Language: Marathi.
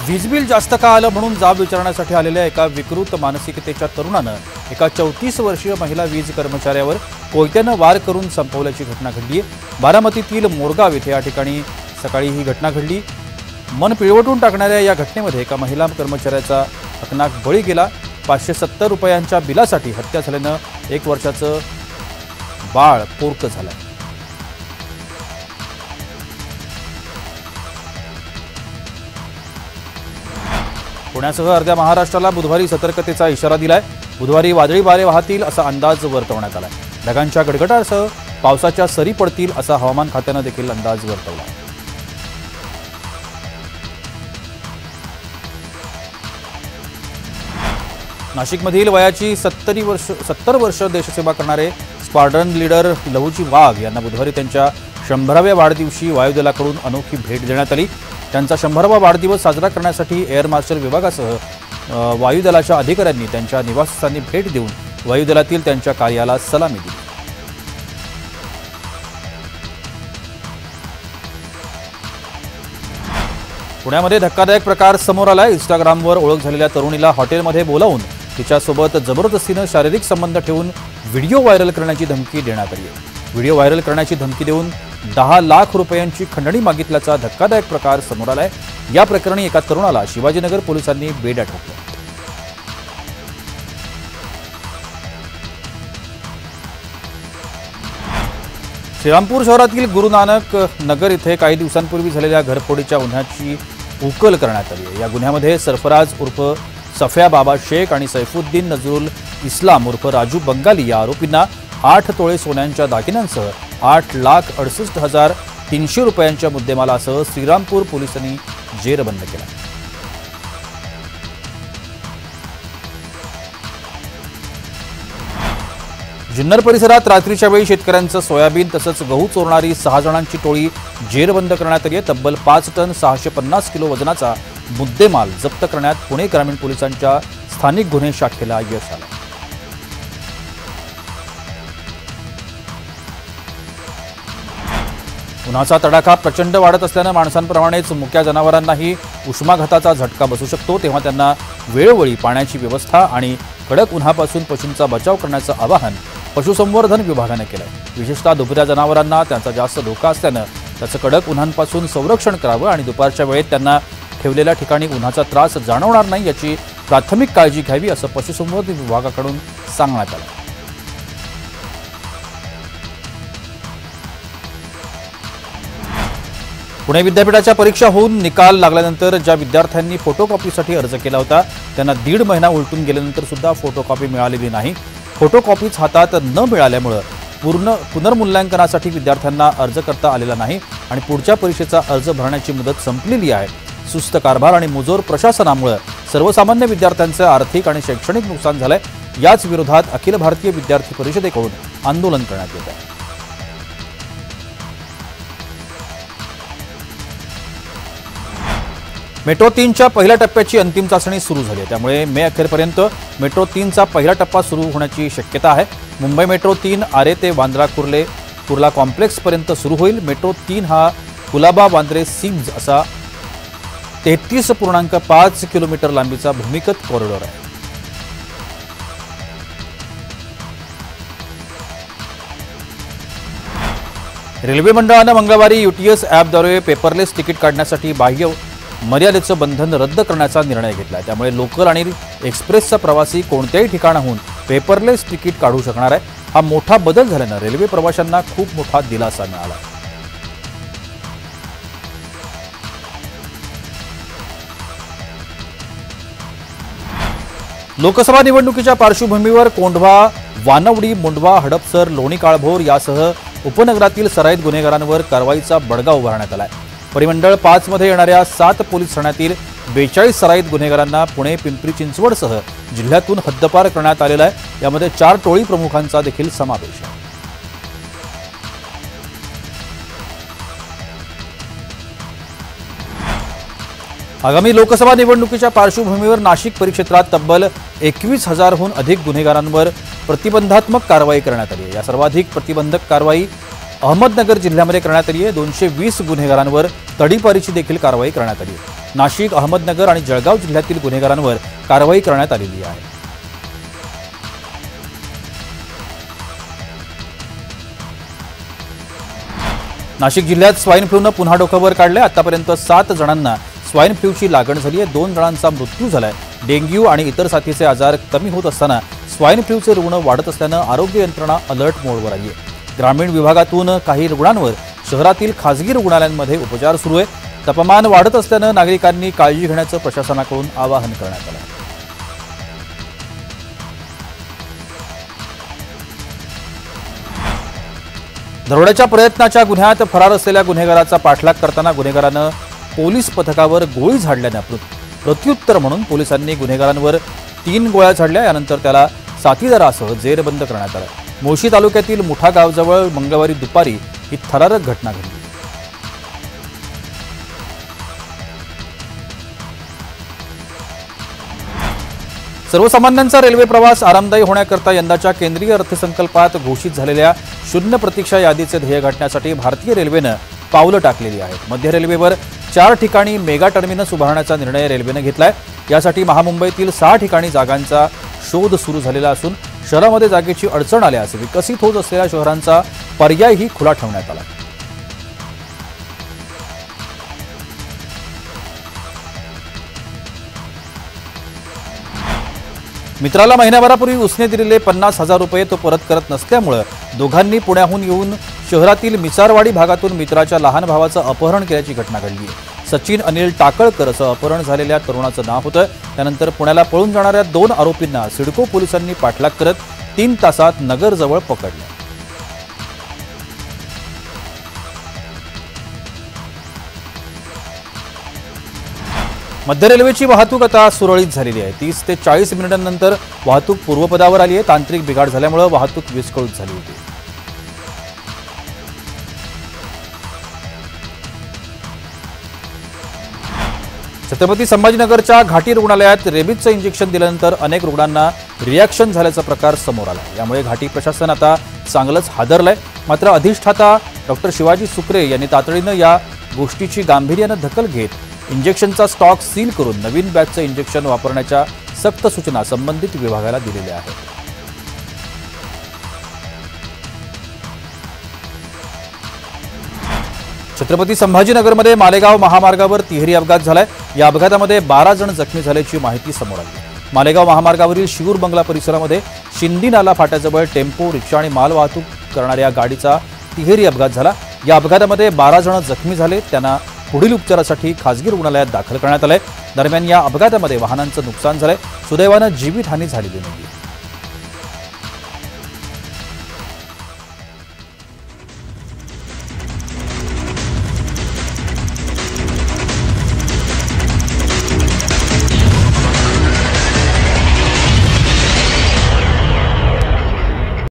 वीज बिल जास्त का आलं म्हणून जाब विचारण्यासाठी आलेल्या एका विकृत मानसिकतेच्या तरुणानं एका 34 वर्षीय महिला वीज कर्मचाऱ्यावर कोयत्यानं वार करून संपवल्याची घटना घडली आहे। बारामतीतील मोरगाव येथे या ठिकाणी सकाळी ही घटना घडली। मन पिळवटून टाकणाऱ्या या घटनेमध्ये एका महिला कर्मचाऱ्याचा हकनाक बळी गेला। 570 रुपयांच्या बिलासाठी हत्या झाल्यानं 1 वर्षाचं बाळ पोरकं झालं। पुण्यासह अर्ध्या महाराष्ट्राला बुधवारी सतर्कतेचा इशारा दिलाय। बुधवारी वादळी वारे वाहतील असा अंदाज वर्तवण्यात आलाय। ढगांच्या गडगडाटासह पावसाच्या सरी पडतील असा हवामान खात्यानं देखील अंदाज वर्तवला। नाशिकमधील वयाची 70 वर्ष देशसेवा करणारे स्क्वाड्रन लीडर लहुजी वाघ यांना बुधवारी त्यांच्या 100व्या वाढदिवशी वायुदलाकडून अनोखी भेट देण्यात आली। त्यांचा 100वा वाढदिवस साजरा करण्यासाठी एअर मार्शल विभागासह वायुदलाच्या अधिकाऱ्यांनी त्यांच्या निवासस्थानी भेट देऊन वायुदलातील त्यांच्या कार्याला सलामी दिली। पुण्यामध्ये धक्कादायक प्रकार समोर आलाय। इंस्टाग्रामवर ओळख झालेल्या तरुणीला हॉटेलमध्ये बोलावून तिच्यासोबत जबरदस्तीनं शारीरिक संबंध ठेवून व्हिडिओ व्हायरल करण्याची धमकी देण्यात आली आहे। व्हिडिओ व्हायरल करण्याची धमकी देऊन 10 लाख रुपयांची खंडणी मागितल्याचा धक्कादायक प्रकार समोर आलाय। या प्रकरणी एका तरुणाला शिवाजीनगर पोलिसांनी बेड्या ठोकल्या। श्रीरामपूर शहरातील गुरु नानक नगर इथे काही दिवसांपूर्वी झालेल्या घरफोडीच्या गुन्ह्याची उकल करण्यात आली आहे। या गुन्ह्यामध्ये सरफराज उर्फ सफिया बाबा शेख आणि सैफुद्दीन नजरुल इस्लाम उर्फ राजू बंगाली या आरोपींना 8 तोळे सोन्यांच्या दागिन्यांसह 8,68,300 रुपयांच्या मुद्देमालासह श्रीरामपूर पोलिसांनी जेरबंद केला। जुन्नर परिसरात रात्रीच्या वेळी शेतकऱ्यांचं सोयाबीन तसंच गहू चोरणारी 6 जणांची टोळी जेरबंद करण्यात आली आहे। तब्बल 5 टन 650 किलो वजनाचा मुद्देमाल जप्त करण्यात पुणे ग्रामीण पोलिसांच्या स्थानिक गुन्हे शाखेला यश आलं। उन्हाचा तडाखा प्रचंड वाढत असल्यानं माणसांप्रमाणेच मुक्या जनावरांनाही उष्माघाताचा झटका बसू शकतो। तेव्हा त्यांना वेळोवेळी पाण्याची व्यवस्था आणि कडक उन्हापासून पशूंचा बचाव करण्याचं आवाहन पशुसंवर्धन विभागाने केलंय। विशेषतः दुभत्या जनावरांना त्यांचा जास्त धोका असल्यानं त्याचं कडक उन्हांपासून संरक्षण करावं आणि दुपारच्या वेळेत त्यांना ठेवलेल्या ठिकाणी उन्हाचा त्रास जाणवणार नाही याची प्राथमिक काळजी घ्यावी असं पशुसंवर्धन विभागाकडून सांगण्यात आलं। पुणे विद्यापीठाच्या परीक्षा होऊन निकाल लागल्यानंतर ज्या विद्यार्थ्यांनी फोटोकॉपीसाठी अर्ज केला होता त्यांना 1.5 महिना उलटून गेल्यानंतर सुद्धा फोटोकॉपी मिळालेली नाही। फोटोकॉपीच हातात न मिळाल्यामुळे पुनर्मूल्यांकनासाठी विद्यार्थ्यांना अर्ज करता आलेला नाही आणि पुढच्या परीक्षेचा अर्ज भरण्याची मुदत संपलेली आहे। सुस्त कारभार आणि मुजोर प्रशासनामुळे सर्वसामान्य विद्यार्थ्यांचं आर्थिक आणि शैक्षणिक नुकसान झालंय। याच विरोधात अखिल भारतीय विद्यार्थी परिषदेकडून आंदोलन करण्यात येत आहे। मेट्रो 3च्या पहिल्या टप्प्याची अंतिम चाचणी सुरू झाली आहे। त्यामुळे मे अखेरपर्यंत मेट्रो 3चा पहिला टप्पा सुरू होण्याची शक्यता आहे। मुंबई मेट्रो 3 आरे ते वांद्रा कुर्ला कॉम्प्लेक्सपर्यंत सुरू होईल। मेट्रो 3 हा कुलाबा वांद्रे सिम्स असा 33.5 किलोमीटर लांबीचा भूमिगत कॉरिडॉर आहे। रेल्वे मंडळानं मंगळवारी यूटीएस ॲपद्वारे पेपरलेस तिकीट काढण्यासाठी बाह्य मर्यादेचं बंधन रद्द करण्याचा निर्णय घेतला आहे। त्यामुळे लोकल आणि एक्सप्रेसचा प्रवासी कोणत्याही ठिकाणाहून पेपरलेस तिकीट काढू शकणार आहे। हा मोठा बदल झाल्यानं रेल्वे प्रवाशांना खूप मोठा दिलासा मिळाला। लोकसभा निवडणुकीच्या पार्श्वभूमीवर कोंढवा, वानवडी, मुंडवा, हडपसर, लोणी काळभोर यासह उपनगरातील सराईत गुन्हेगारांवर कारवाईचा बडगा उभारण्यात आलाय। परिमंडळ 5 मध्ये येणाऱ्या 7 पोलीस ठाण्यातील 42 सराईत गुन्हेगारांना पुणे, पिंपरी चिंचवडसह जिल्ह्यातून हद्दपार करण्यात आलेला आहे। यामध्ये 4 टोळी प्रमुखांचा देखील समावेश आहे। आगामी लोकसभा निवडणुकीच्या पार्श्वभूमीवर नाशिक परिक्षेत्रात तब्बल 21,000हून अधिक गुन्हेगारांवर प्रतिबंधात्मक कारवाई करण्यात आली आहे। या सर्वाधिक प्रतिबंधक कारवाई अहमदनगर जिल्ह्यामध्ये करण्यात आली आहे। 220 गुन्हेगारांवर तडीपारीची देखील कारवाई करण्यात आली आहे। नाशिक, अहमदनगर आणि जळगाव जिल्ह्यातील गुन्हेगारांवर कारवाई करण्यात आलेली आहे. नाशिक जिल्ह्यात स्वाईन फ्लूनं पुन्हा डोकंवर काढले. आतापर्यंत 7 जणांना स्वाईन फ्लूची लागण झाली आहे. 2 जणांचा मृत्यू झालाय. डेंग्यू आणि इतर साथीचे आजार कमी होत असताना स्वाईन फ्लूचे रुग्ण वाढत असल्यानं आरोग्य यंत्रणा अलर्ट मोडवर आली आहे. ग्रामीण विभागातून काही रुग्णांवर शहरातील खासगी रुग्णालयांमध्ये उपचार सुरू आहे. तापमान वाढत असल्यानं नागरिकांनी काळजी घेण्याचं प्रशासनाकडून आवाहन करण्यात आलं आहे. दरोड्याच्या प्रयत्नाच्या गुन्ह्यात फरार असलेल्या गुन्हेगाराचा पाठलाग करताना गुन्हेगारानं पोलीस पथकावर गोळी झाडल्यानं प्रत्युत्तर म्हणून पोलिसांनी गुन्हेगारांवर 3 गोळ्या झाडल्या. यानंतर त्याला साथीदारासह जेरबंद करण्यात आलं. मोशी तालुक्यातील मुठा गावजवळ मंगळवारी दुपारी ही थरारक घटना घडली. सर्वसामान्यांचा रेल्वे प्रवास आरामदायी होण्याकरता यंदाच्या केंद्रीय अर्थसंकल्पात घोषित झालेल्या शून्य प्रतीक्षा यादीचे ध्येय गाठण्यासाठी भारतीय रेल्वेनं पावलं टाकलेली आहेत. मध्य रेल्वेवर 4 ठिकाणी मेगा टर्मिनस उभारण्याचा निर्णय रेल्वेनं घेतलाय. यासाठी महामुंबईतील 6 ठिकाणी जागांचा शोध सुरू झालेला असून शहरामध्ये जागेची अडचण आल्यास विकसित होत असलेल्या शहरांचा पर्यायही खुला ठेवण्यात आला. मित्राला महिन्याभरापूर्वी उसने दिलेले 50,000 रुपये तो परत करत नसल्यामुळे दोघांनी पुण्याहून येऊन शहरातील मिसारवाडी भागातून मित्राच्या लहान भावाचं अपहरण केल्याची घटना घडली आहे. सचिन अनिल टाकळकर असं अपहरण झालेल्या तरुणाचं नाव होतं. त्यानंतर पुण्याला पळून जाणाऱ्या 2 आरोपींना सिडको पोलिसांनी पाठलाग करत 3 तासात नगरजवळ पकडलं. मध्य रेल्वेची वाहतूक आता सुरळीत झालेली आहे. 30 ते 40 मिनिटांनंतर वाहतूक पूर्वपदावर आली आहे. तांत्रिक बिघाड झाल्यामुळे वाहतूक विस्कळीत झाली होती. छत्रपती संभाजीनगरच्या घाटी रुग्णालयात रेबीजचं इंजेक्शन दिल्यानंतर अनेक रुग्णांना रिॲक्शन झाल्याचा प्रकार समोर आला. यामुळे घाटी प्रशासन आता चांगलंच हादरलंय. मात्र अधिष्ठाता डॉक्टर शिवाजी सुक्रे यांनी तातडीनं या गोष्टीची गांभीर्यानं दखल घेत इंजेक्शनचा स्टॉक सील करून नवीन बॅचचं इंजेक्शन वापरण्याच्या सक्त सूचना संबंधित विभागाला दिलेल्या आहेत. छत्रपती संभाजीनगरमध्ये मालेगाव महामार्गावर तिहेरी अपघात झालाय. या अपघातामध्ये 12 जण जखमी झाल्याची माहिती समोर आली. मालेगाव महामार्गावरील शिऊर बंगला परिसरामध्ये शिंदी नाला फाट्याजवळ टेम्पो, रिक्षा आणि माल वाहतूक करणाऱ्या गाडीचा तिहेरी अपघात झाला. या अपघातामध्ये 12 जण जखमी झाले. त्यांना पुढील उपचारासाठी खासगी रुग्णालयात दाखल करण्यात आलंय. दरम्यान या अपघातामध्ये वाहनांचं नुकसान झालंय. सुदैवानं जीवितहानी झालेली नाही.